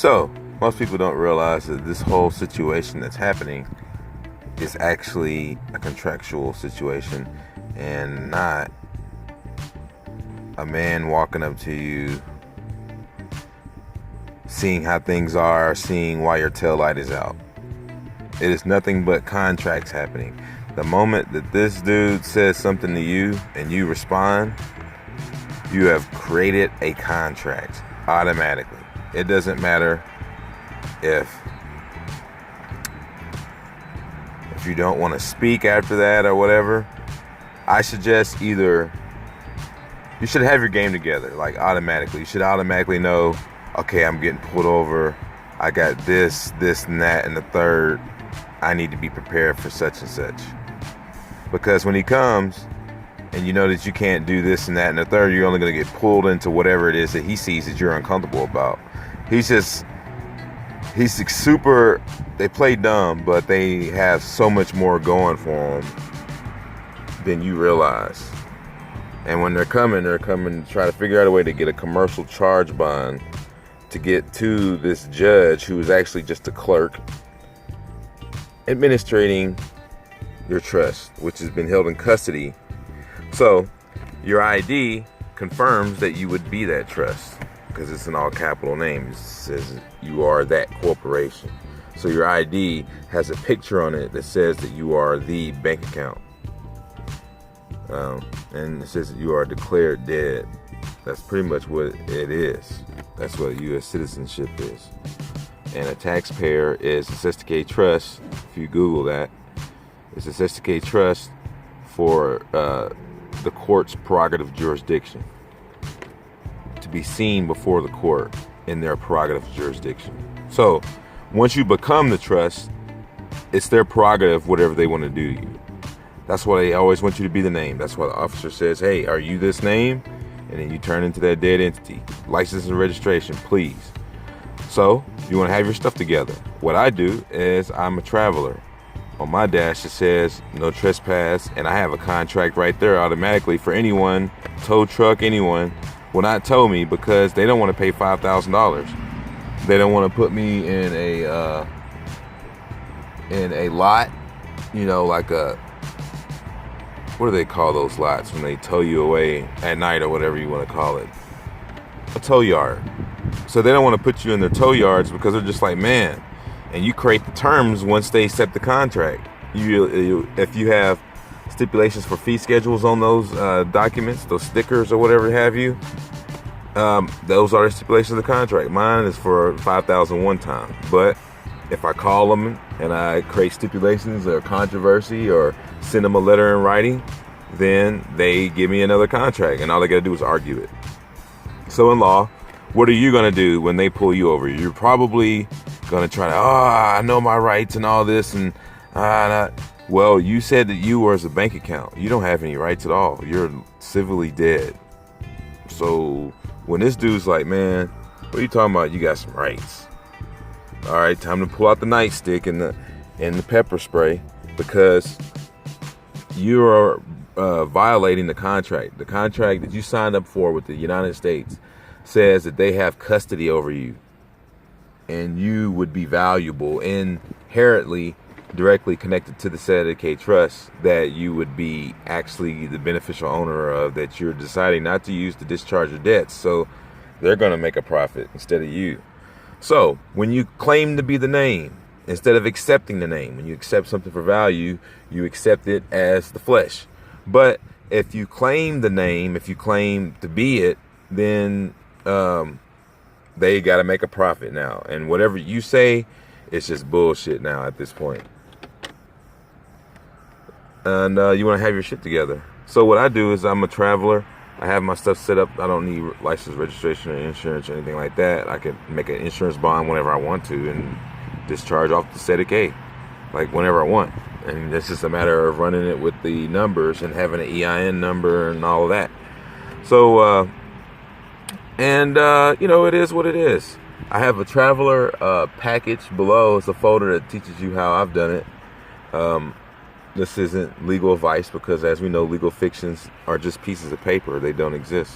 So, most people don't realize that this whole situation that's happening is actually a contractual situation and not a man walking up to you, seeing how things are, seeing why your tail light is out. It is nothing but contracts happening. The moment that this dude says something to you and you respond, you have created a contract automatically. It doesn't matter if you don't want to speak after that or whatever. I suggest either you should have your game together, like automatically. You should automatically know, okay, I'm getting pulled over. I got this, and that, and the third. I need to be prepared for such and such. Because when he comes and you know that you can't do this and that and the third, you're only going to get pulled into whatever it is that he sees that you're uncomfortable about. He's super, they play dumb, but they have so much more going for them than you realize. And when they're coming to try to figure out a way to get a commercial charge bond to get to this judge who is actually just a clerk administrating your trust, which has been held in custody. So your ID confirms that you would be that trust because it's an all capital name. It says you are that corporation. So your ID has a picture on it that says that you are the bank account. And it says that you are declared dead. That's pretty much what it is. That's what U.S. citizenship is. And a taxpayer is a sophisticated trust. If you Google that, it's a sophisticated trust for the court's prerogative jurisdiction to be seen before the court in their prerogative jurisdiction. So once you become the trust, it's their prerogative, whatever they want to do to you. That's why they always want you to be the name. That's why the officer says, hey, are you this name? And then you turn into that dead entity. License and registration, please. So you want to have your stuff together. What I do is I'm a traveler. On my dash it says no trespass, and I have a contract right there automatically for anyone, tow truck, anyone will not tow me because they don't want to pay $5,000. They don't want to put me in a lot, like a, what do they call those lots when they tow you away at night or whatever you want to call it? A tow yard. So they don't want to put you in their tow yards because they're just like, man, and you create the terms once they accept the contract. If you have stipulations for fee schedules on those documents, those stickers or whatever have you, those are the stipulations of the contract. Mine is for $5,000 one time. But if I call them and I create stipulations or controversy or send them a letter in writing, then they give me another contract, and all they got to do is argue it. So in law, what are you going to do when they pull you over? You're probably going to try to, I know my rights and all this. And well, you said that you were as a bank account. You don't have any rights at all. You're civilly dead. So when this dude's like, man, what are you talking about? You got some rights. All right, time to pull out the nightstick and the pepper spray because you are violating the contract. The contract that you signed up for with the United States says that they have custody over you and you would be valuable, inherently directly connected to the Sedicate Trust that you would be actually the beneficial owner of, that you're deciding not to use to discharge your debts. So they're going to make a profit instead of you. So when you claim to be the name, instead of accepting the name, when you accept something for value, you accept it as the flesh. But if you claim the name, if you claim to be it, then they got to make a profit now. And whatever you say, it's just bullshit now at this point. And you want to have your shit together. So what I do is I'm a traveler. I have my stuff set up. I don't need license, registration, or insurance or anything like that. I can make an insurance bond whenever I want to and discharge off the Sedicate, like whenever I want. And it's just a matter of running it with the numbers and having an EIN number and all of that. So, it is what it is. I have a traveler package below. It's a folder that teaches you how I've done it. This isn't legal advice because, as we know, legal fictions are just pieces of paper. They don't exist.